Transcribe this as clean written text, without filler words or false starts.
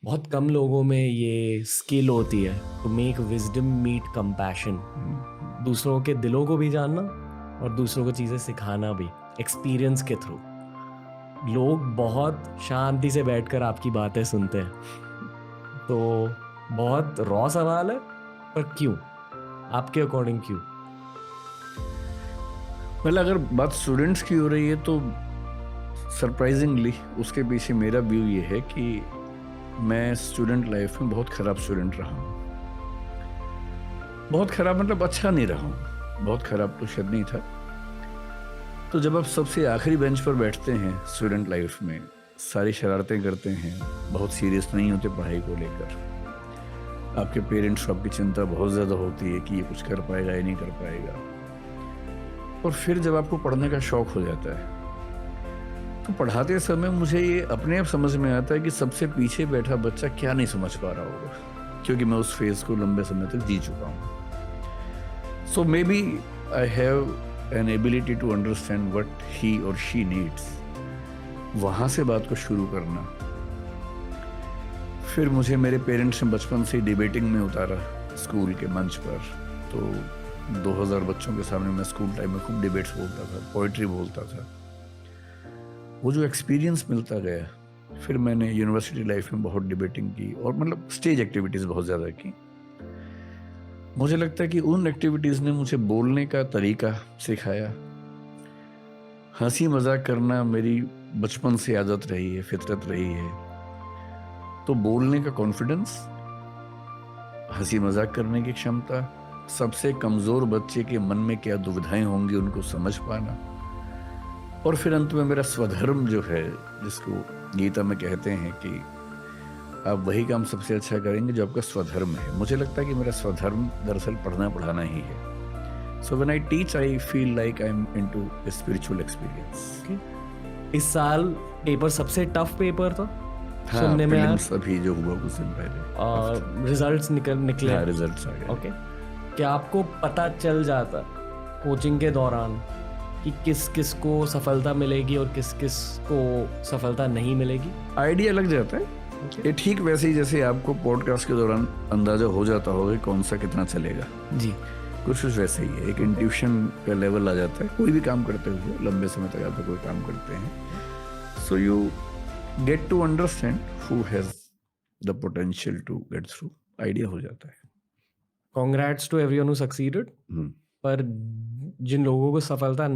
बहुत कम लोगों में ये स्किल होती है to make wisdom meet compassion. दूसरों के दिलों को भी जानना और दूसरों को चीज़ें सिखाना भी एक्सपीरियंस के थ्रू। लोग बहुत शांति से बैठकर आपकी बातें सुनते हैं, तो बहुत रॉ सवाल है, पर क्यों? आपके अकॉर्डिंग क्यों? मतलब अगर बात स्टूडेंट्स की हो रही है तो सरप्राइजिंगली उसके पीछे मेरा व्यू ये है कि मैं स्टूडेंट लाइफ में बहुत ख़राब स्टूडेंट रहा हूँ। बहुत ख़राब मतलब अच्छा नहीं रहा हूँ, बहुत ख़राब तो शायद नहीं था। तो जब आप सबसे आखिरी बेंच पर बैठते हैं स्टूडेंट लाइफ में, सारी शरारतें करते हैं, बहुत सीरियस नहीं होते पढ़ाई को लेकर, आपके पेरेंट्स को आपकी चिंता बहुत ज़्यादा होती है कि ये कुछ कर पाएगा या नहीं कर पाएगा, और फिर जब आपको पढ़ने का शौक़ हो जाता है तो पढ़ाते समय मुझे ये अपने आप समझ में आता है कि सबसे पीछे बैठा बच्चा क्या नहीं समझ पा रहा होगा, क्योंकि मैं उस फेज को लंबे समय तक जी चुका हूँ। So may be I have an ability to understand what he और शी नीड्स। वहाँ से बात को शुरू करना। फिर मुझे मेरे पेरेंट्स ने बचपन से डिबेटिंग में उतारा स्कूल के मंच पर। तो 2000 बच्चों के सामने मैं स्कूल टाइम में खूब डिबेट्स बोलता था, पोइट्री बोलता था। वो जो एक्सपीरियंस मिलता गया, फिर मैंने यूनिवर्सिटी लाइफ में बहुत डिबेटिंग की और मतलब स्टेज एक्टिविटीज़ बहुत ज़्यादा की। मुझे लगता है कि उन एक्टिविटीज़ ने मुझे बोलने का तरीका सिखाया। हंसी मजाक करना मेरी बचपन से आदत रही है, फितरत रही है। तो बोलने का कॉन्फिडेंस, हंसी मजाक करने की क्षमता, सबसे कमज़ोर बच्चे के मन में क्या दुविधाएं होंगी उनको समझ पाना, और फिर अंत में मेरा स्वधर्म जो है, जिसको गीता में कहते हैं कि आप वही काम सबसे अच्छा करेंगे जो आपका स्वधर्म है। मुझे लगता है कि मेरा स्वधर्म दरअसल पढ़ना पढ़ाना ही है। So when I teach I feel like I am into a spiritual experience. इस साल पेपर सबसे टफ पेपर था हाँ, सुनने में आया, प्रीलिम्स अभी जो हुआ कुछ दिन पहले और रिजल्ट्स निकले। हाँ, रिजल्ट्स आ गए। ओके, क्या आपको पता चल जाता कोचिंग के दौरान कि किस किस को सफलता मिलेगी और किस किस को सफलता नहीं मिलेगी? आइडिया लग जाता है। ये ठीक वैसे ही जैसे आपको पॉडकास्ट के दौरान अंदाजा हो जाता होगा कि कौन सा कितना चलेगा। जी। कुछ वैसे ही है, एक इंट्यूशन का लेवल आ जाता है कोई भी काम करते हुए। लंबे समय तक आप कोई काम करते हैं, so you get to understand who has the potential to get through. Idea हो जाता है। Congrats to everyone who succeeded. पर जिन लोगों को सफलता